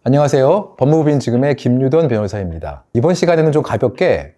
안녕하세요. 법무부인 지금의 김유돈 변호사입니다. 이번 시간에는 좀 가볍게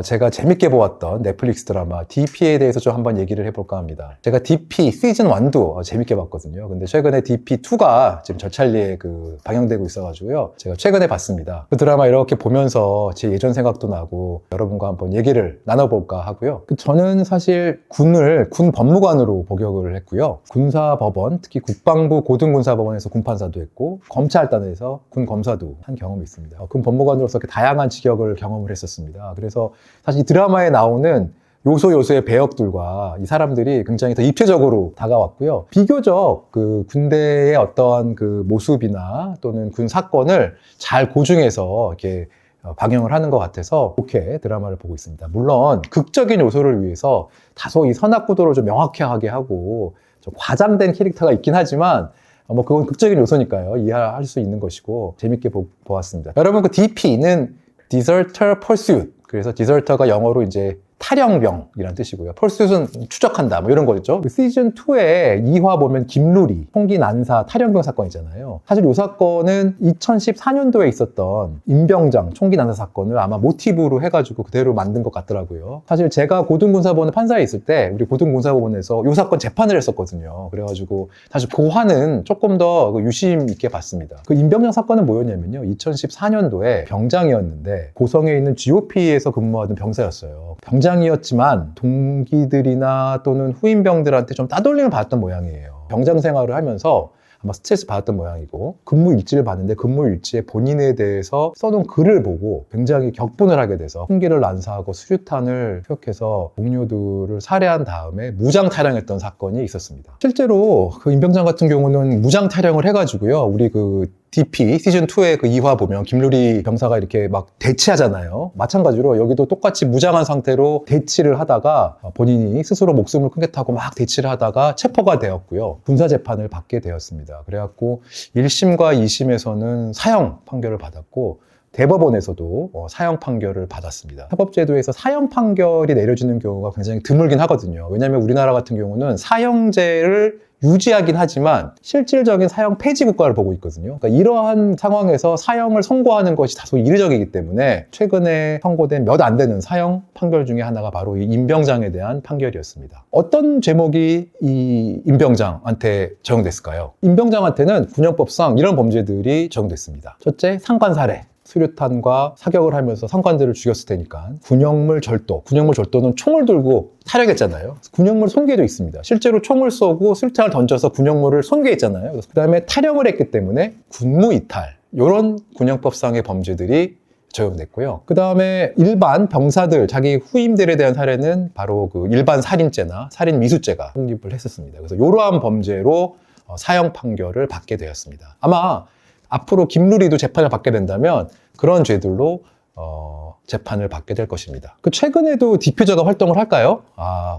제가 재밌게 보았던 넷플릭스 드라마 DP에 대해서 좀 한번 얘기를 해볼까 합니다. 제가 DP 시즌 1도 재밌게 봤거든요. 근데 최근에 DP2가 지금 절찬리에 방영되고 있어가지고요. 제가 최근에 봤습니다. 그 드라마 이렇게 보면서 제 예전 생각도 나고 여러분과 한번 얘기를 나눠볼까 하고요. 저는 사실 군 법무관으로 복역을 했고요. 군사법원, 특히 국방부 고등군사법원에서 군판사도 했고 검찰단에서 군검사도 한 경험이 있습니다. 군 법무관으로서 이렇게 다양한 직역을 경험을 했었습니다. 그래서 사실 이 드라마에 나오는 요소의 배역들과 이 사람들이 굉장히 더 입체적으로 다가왔고요. 비교적 군대의 어떠한 모습이나 또는 군 사건을 잘 고증해서 이렇게 방영을 하는 것 같아서 좋게 드라마를 보고 있습니다. 물론 극적인 요소를 위해서 다소 이 선악구도를 좀 명확하게 하고 좀 과장된 캐릭터가 있긴 하지만 그건 극적인 요소니까요. 이해할 수 있는 것이고 재밌게 보았습니다. 여러분, DP는 Deserter Pursuit. 그래서 디설터가 영어로 이제 탈영병이라는 뜻이고요. 펄스는 추적한다, 이런 거겠죠. 시즌 2에 2화 보면 김루리, 총기 난사, 탈영병 사건 있잖아요. 사실 이 사건은 2014년도에 있었던 임병장 총기 난사 사건을 아마 모티브로 해가지고 그대로 만든 것 같더라고요. 사실 제가 고등군사법원에 판사에 있을 때 우리 고등군사법원에서 이 사건 재판을 했었거든요. 그래가지고 사실 고화는 조금 더 유심 있게 봤습니다. 임병장 사건은 뭐였냐면요. 2014년도에 병장이었는데 고성에 있는 GOP에서 근무하던 병사였어요. 병장이었지만 동기들이나 또는 후임병들한테 좀 따돌림을 받았던 모양이에요. 병장 생활을 하면서 아마 스트레스 받았던 모양이고 근무 일지를 봤는데 근무 일지에 본인에 대해서 써놓은 글을 보고 굉장히 격분을 하게 돼서 흉기를 난사하고 수류탄을 투약해서 동료들을 살해한 다음에 무장 탈영했던 사건이 있었습니다. 실제로 임병장 같은 경우는 무장 탈영을 해가지고요. 우리 DP 시즌2의 2화 보면 김루리 병사가 이렇게 막 대치하잖아요. 마찬가지로 여기도 똑같이 무장한 상태로 대치를 하다가 본인이 스스로 목숨을 끊겠다고 막 대치를 하다가 체포가 되었고요. 군사재판을 받게 되었습니다. 그래갖고 1심과 2심에서는 사형 판결을 받았고 대법원에서도 사형 판결을 받았습니다. 사법제도에서 사형 판결이 내려지는 경우가 굉장히 드물긴 하거든요. 왜냐하면 우리나라 같은 경우는 사형제를 유지하긴 하지만 실질적인 사형 폐지 국가를 보고 있거든요. 그러니까 이러한 상황에서 사형을 선고하는 것이 다소 이례적이기 때문에 최근에 선고된 몇 안 되는 사형 판결 중에 하나가 바로 이 임병장에 대한 판결이었습니다. 어떤 제목이 이 임병장한테 적용됐을까요? 임병장한테는 군형법상 이런 범죄들이 적용됐습니다. 첫째, 상관살해. 수류탄과 사격을 하면서 상관들을 죽였을 테니까 군형물 절도. 군형물 절도는 총을 들고 탈영했잖아요. 군형물 손괴도 있습니다. 실제로 총을 쏘고 수류탄을 던져서 군형물을 손괴했잖아요. 그 다음에 탈영을 했기 때문에 군무이탈. 이런 군형법상의 범죄들이 적용됐고요. 그 다음에 일반 병사들, 자기 후임들에 대한 살해는 바로 일반 살인죄나 살인미수죄가 성립을 했었습니다. 그래서 이러한 범죄로 사형 판결을 받게 되었습니다. 아마 앞으로 김루리도 재판을 받게 된다면 그런 죄들로 재판을 받게 될 것입니다. 최근에도 DP조가 활동을 할까요?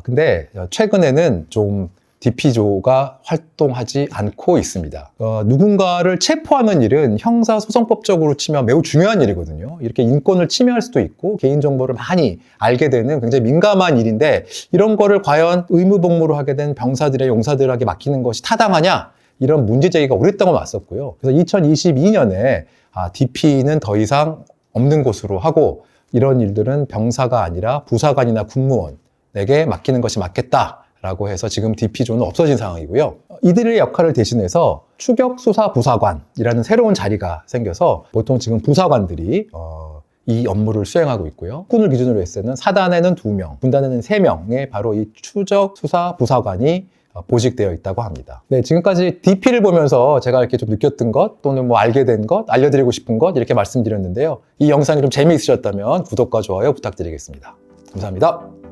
근데 최근에는 좀 DP조가 활동하지 않고 있습니다. 누군가를 체포하는 일은 형사소송법적으로 치면 매우 중요한 일이거든요. 이렇게 인권을 침해할 수도 있고 개인정보를 많이 알게 되는 굉장히 민감한 일인데 이런 거를 과연 의무복무로 하게 된 병사들의 용사들에게 맡기는 것이 타당하냐? 이런 문제제기가 오랫동안 왔었고요. 그래서 2022년에 DP는 더 이상 없는 곳으로 하고 이런 일들은 병사가 아니라 부사관이나 군무원에게 맡기는 것이 맞겠다라고 해서 지금 DP조는 없어진 상황이고요. 이들의 역할을 대신해서 추격수사부사관이라는 새로운 자리가 생겨서 보통 지금 부사관들이 이 업무를 수행하고 있고요. 군을 기준으로 했을 때는 사단에는 2명, 군단에는 3명의 바로 이 추적수사부사관이 보직되어 있다고 합니다. 네, 지금까지 DP를 보면서 제가 이렇게 좀 느꼈던 것 또는 알게 된 것, 알려드리고 싶은 것 이렇게 말씀드렸는데요. 이 영상이 좀 재미있으셨다면 구독과 좋아요 부탁드리겠습니다. 감사합니다.